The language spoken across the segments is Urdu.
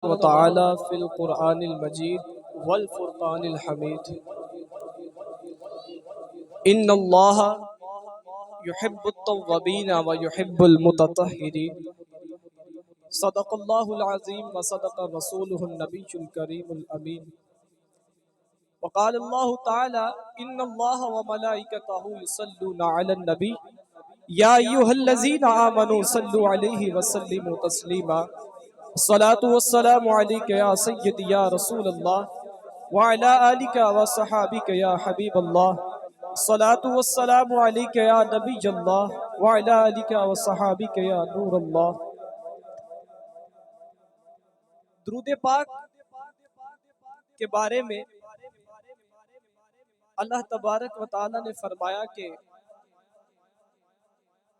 وتعالى في القرآن المجيد والفرقان الحميد إن الله يحب التوابين ويحب المتطهرين صدق الله العظيم وصدق رسوله النبي الكريم الأمين وقال الله تعالى إن الله وملائكته يصلون على النبي يا أيها الذين آمنوا صلوا عليه وسلموا تسليما الصلاة والسلام عليك يا سيدي يا رسول الله وعلى آلك وصحابك يا حبيب الله الصلاة والسلام عليك يا نبي الله وعلى آلك وصحابك يا نور الله. درود پاک کے بارے میں اللہ تبارک و تعالی نے فرمایا کہ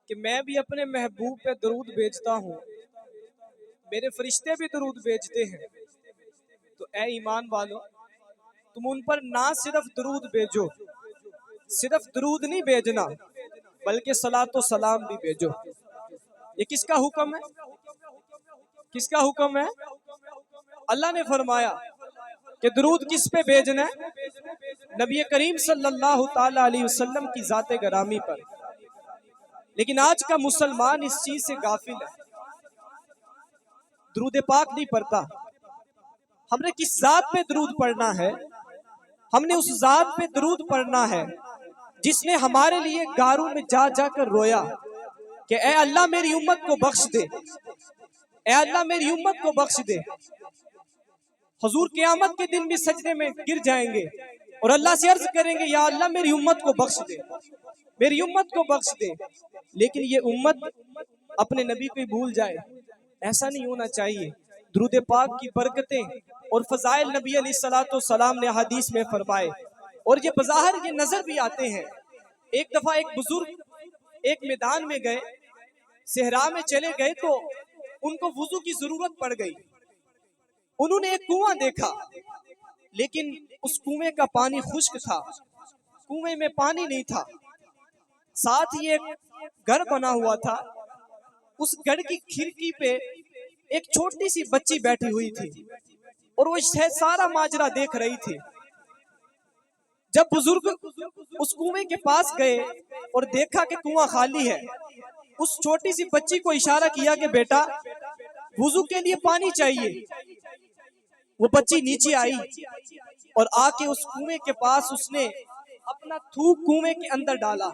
میں بھی اپنے محبوب پہ درود بھیجتا ہوں، میرے فرشتے بھی درود بھیجتے ہیں، تو اے ایمان والو تم ان پر نہ صرف درود بھیجو، صرف درود نہیں بھیجنا بلکہ صلاۃ و سلام بھی بھیجو. یہ کس کا حکم ہے؟ کس کا حکم ہے؟ اللہ نے فرمایا کہ درود کس پہ بھیجنا ہے؟ نبی کریم صلی اللہ تعالی علیہ وسلم کی ذات گرامی پر. لیکن آج کا مسلمان اس چیز سے غافل ہے، درود پاک نہیں پڑھتا. ہم نے کس ذات پہ درود پڑھنا ہے؟ ہم نے اس ذات پہ درود پڑھنا ہے جس نے ہمارے لیے غاروں میں جا جا کر رویا کہ اے اللہ میری امت کو بخش دے، اے اللہ میری امت کو بخش دے. حضور قیامت کے دن بھی سجدے میں گر جائیں گے اور اللہ سے عرض کریں گے یا اللہ میری امت کو بخش دے، میری امت کو بخش دے. لیکن یہ امت اپنے نبی کو بھول جائے، ایسا نہیں ہونا چاہیے. درود پاک کی برکتیں اور فضائل نبی علیہ الصلوۃ والسلام نے حدیث میں فرمائے، اور یہ بظاہر یہ نظر بھی آتے ہیں. ایک دفعہ ایک بزرگ ایک میدان میں گئے، صحرا میں چلے گئے تو ان کو وضو کی ضرورت پڑ گئی. انہوں نے ایک کنواں دیکھا، لیکن اس کنویں کا پانی خشک تھا، کنویں میں پانی نہیں تھا. ساتھ ہی ایک گھر بنا ہوا تھا، اس گھر کی کھڑکی پہ ایک چھوٹی سی بچی بیٹھی ہوئی تھی اور وہ سارا ماجرا دیکھ رہی تھی. جب بزرگ اس کنویں کے پاس گئے اور دیکھا کہ کنواں خالی ہے، اس چھوٹی سی بچی کو اشارہ کیا کہ بیٹا وضو کے لیے پانی چاہیے. وہ بچی نیچے آئی اور آ کے اس کنویں کے پاس اس نے اپنا تھوک کنویں کے اندر ڈالا.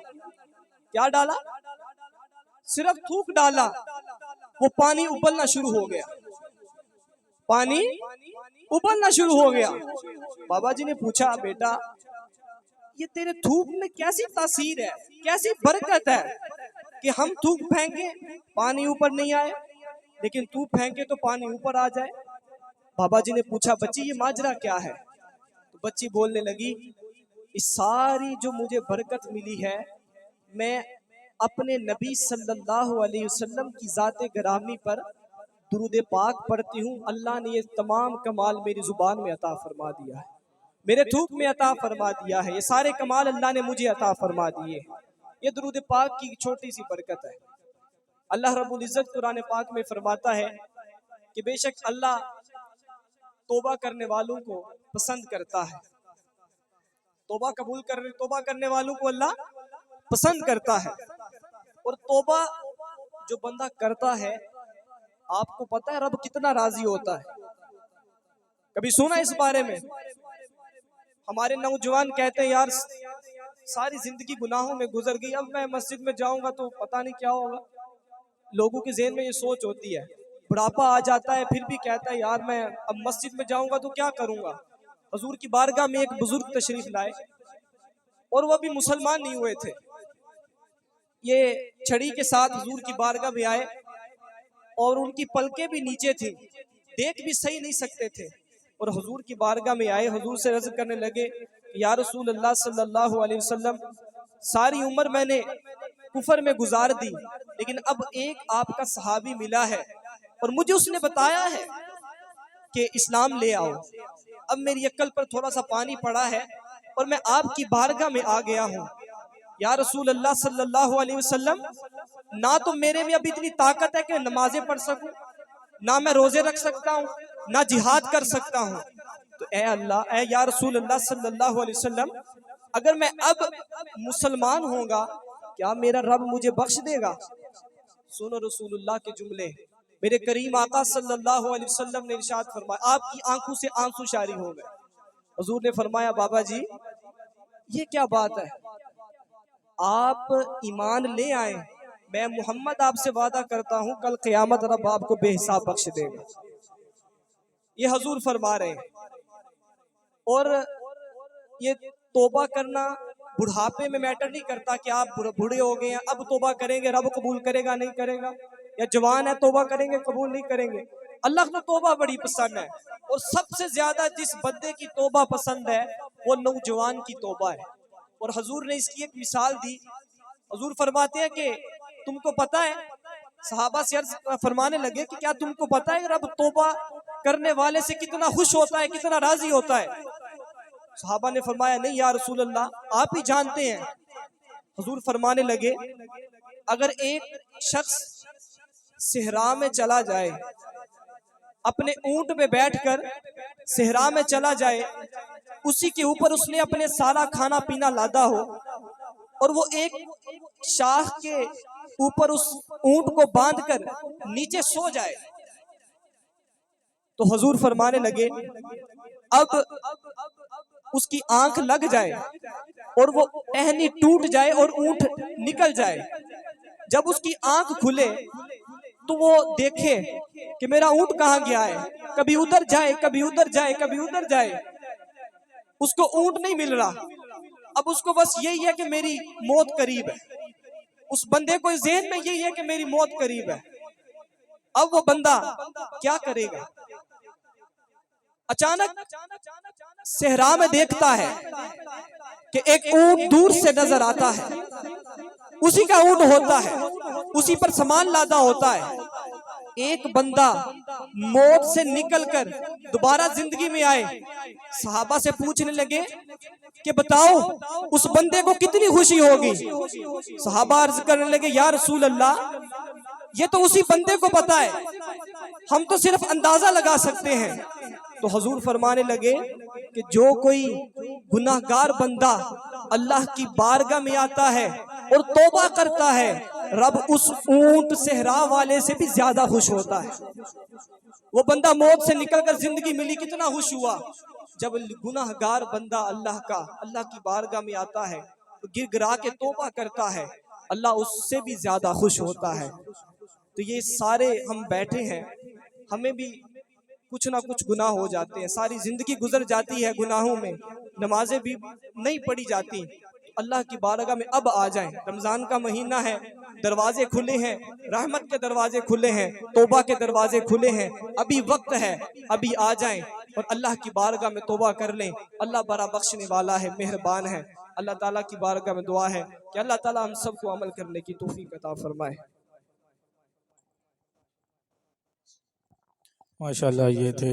کیا ڈالا؟ صرف تھوک ڈالا. وہ پانی ابلنا شروع ہو گیا، پانی ابلنا شروع ہو گیا. بابا جی نے پوچھا بیٹا یہ تیرے تھوک میں کیسی تاثیر ہے، کیسی برکت ہے کہ ہم تھوک پھینکیں پانی اوپر نہیں آئے، لیکن تو پھینکے تو پانی اوپر آ جائے. بابا جی نے پوچھا بچی یہ ماجرا کیا ہے؟ تو بچی بولنے لگی اس ساری جو مجھے برکت ملی ہے میں اپنے نبی صلی اللہ علیہ وسلم کی ذات گرامی پر درود پاک پڑھتی ہوں. اللہ نے یہ تمام کمال میری زبان میں عطا فرما دیا ہے، میرے تھوک میں عطا فرما دیا ہے. یہ سارے کمال اللہ نے مجھے عطا فرما دیے. یہ درود پاک کی چھوٹی سی برکت ہے. اللہ رب العزت قرآن پاک میں فرماتا ہے کہ بے شک اللہ توبہ کرنے والوں کو پسند کرتا ہے. توبہ کرنے والوں کو اللہ پسند کرتا ہے. اور توبہ جو بندہ کرتا ہے آپ کو پتہ ہے رب کتنا راضی ہوتا ہے؟ کبھی سنا اس بارے میں؟ ہمارے نوجوان کہتے ہیں یار ساری زندگی گناہوں میں گزر گئی، اب میں مسجد میں جاؤں گا تو پتہ نہیں کیا ہوگا. لوگوں کے ذہن میں یہ سوچ ہوتی ہے. بڑھاپا آ جاتا ہے پھر بھی کہتا ہے یار میں اب مسجد میں جاؤں گا تو کیا کروں گا. حضور کی بارگاہ میں ایک بزرگ تشریف لائے اور وہ بھی مسلمان نہیں ہوئے تھے. یہ چھڑی کے ساتھ حضور کی بارگاہ میں آئے اور ان کی پلکیں بھی نیچے تھیں، دیکھ بھی صحیح نہیں سکتے تھے، اور حضور کی بارگاہ میں آئے. حضور سے عرض کرنے لگے یا رسول اللہ صلی اللہ علیہ وسلم ساری عمر میں نے کفر میں گزار دی، لیکن اب ایک آپ کا صحابی ملا ہے اور مجھے اس نے بتایا ہے کہ اسلام لے آؤ. اب میری عقل پر تھوڑا سا پانی پڑا ہے اور میں آپ کی بارگاہ میں آ گیا ہوں. یا رسول اللہ صلی اللہ علیہ وسلم نہ تو میرے میں اب اتنی طاقت ہے کہ نمازیں پڑھ سکوں، نہ میں روزے رکھ سکتا ہوں، نہ جہاد کر سکتا ہوں. تو اے اللہ، اے یا رسول اللہ صلی اللہ علیہ وسلم، اگر میں اب مسلمان ہوں گا کیا میرا رب مجھے بخش دے گا؟ سنو رسول اللہ کے جملے. میرے کریم آقا صلی اللہ علیہ وسلم نے ارشاد فرمایا، آپ کی آنکھوں سے آنسو جاری ہو گئے. حضور نے فرمایا، بابا جی یہ کیا بات ہے؟ آپ ایمان لے آئیں، میں محمد آپ سے وعدہ کرتا ہوں کل قیامت رب آپ کو بے حساب بخش دے گا. یہ حضور فرما رہے ہیں. اور یہ توبہ کرنا بڑھاپے میں میٹر نہیں کرتا کہ آپ بوڑھے ہو گئے ہیں اب توبہ کریں گے رب قبول کرے گا نہیں کرے گا، یا جوان ہے توبہ کریں گے قبول نہیں کریں گے. اللہ کو توبہ بڑی پسند ہے، اور سب سے زیادہ جس بندے کی توبہ پسند ہے وہ نوجوان کی توبہ ہے. اور حضور نے اس کی ایک مثال دی. حضور فرماتے ہیں کہ تم کو پتہ ہے، صحابہ سے عرض فرمانے لگے کہ کیا تم کو پتہ ہے رب توبہ کرنے والے سے کتنا خوش ہوتا ہے، کتنا راضی ہوتا ہے؟ صحابہ نے فرمایا، نہیں یا رسول اللہ آپ ہی جانتے ہیں. حضور فرمانے لگے، اگر ایک شخص صحرا میں چلا جائے، اپنے اونٹ پہ بیٹھ کر صحرا میں چلا جائے، اسی کے اوپر اس نے اپنے سارا کھانا پینا لادا ہو، اور وہ ایک شاخ کے اوپر اس اونٹ کو باندھ کر نیچے سو جائے، تو حضور فرمانے لگے اب اس کی آنکھ لگ جائے اور وہ ٹہنی ٹوٹ جائے اور اونٹ نکل جائے. جب اس کی آنکھ کھلے تو وہ دیکھے کہ میرا اونٹ کہاں گیا ہے، کبھی ادھر جائے کبھی ادھر جائے کبھی ادھر جائے، اس کو اونٹ نہیں مل رہا. اب اس کو بس یہی ہے کہ میری موت قریب ہے. اس بندے کو ذہن میں یہی ہے کہ میری موت قریب ہے. اب وہ بندہ کیا کرے گا؟ اچانک صحرا میں دیکھتا ہے کہ ایک اونٹ دور سے نظر آتا ہے، اسی کا اونٹ ہوتا ہے، اسی پر سامان لادا ہوتا ہے. ایک بندہ موت سے نکل کر دوبارہ زندگی میں آئے. صحابہ سے پوچھنے لگے کہ بتاؤ اس بندے کو کتنی خوشی ہوگی؟ صحابہ عرض کرنے لگے، یا رسول اللہ یہ تو اسی بندے کو پتا ہے، ہم تو صرف اندازہ لگا سکتے ہیں. تو حضور فرمانے لگے کہ جو کوئی گناہگار بندہ اللہ کی بارگاہ میں آتا ہے اور توبہ کرتا ہے، رب اس اونٹ صحرا والے سے بھی زیادہ خوش ہوتا ہے. وہ بندہ موت سے نکل کر زندگی ملی، کتنا خوش ہوا. جب گناہگار بندہ اللہ کی بارگاہ میں آتا ہے، گر گرا کے توبہ کرتا ہے، اللہ اس سے بھی زیادہ خوش ہوتا ہے. تو یہ سارے ہم بیٹھے ہیں، ہمیں بھی کچھ نہ کچھ گناہ ہو جاتے ہیں، ساری زندگی گزر جاتی ہے گناہوں میں، نمازیں بھی نہیں پڑھی جاتی. اللہ کی بارگاہ میں اب آ جائیں. رمضان کا مہینہ ہے، دروازے کھلے ہیں، رحمت کے دروازے کھلے ہیں، توبہ کے دروازے کھلے ہیں. ابھی وقت ہے، ابھی آ جائیں اور اللہ کی بارگاہ میں توبہ کر لیں. اللہ بڑا بخشنے والا ہے، مہربان ہے. اللہ تعالیٰ کی بارگاہ میں دعا ہے کہ اللہ تعالیٰ ہم سب کو عمل کرنے کی توفیق عطا فرمائے. ماشاءاللہ یہ تھے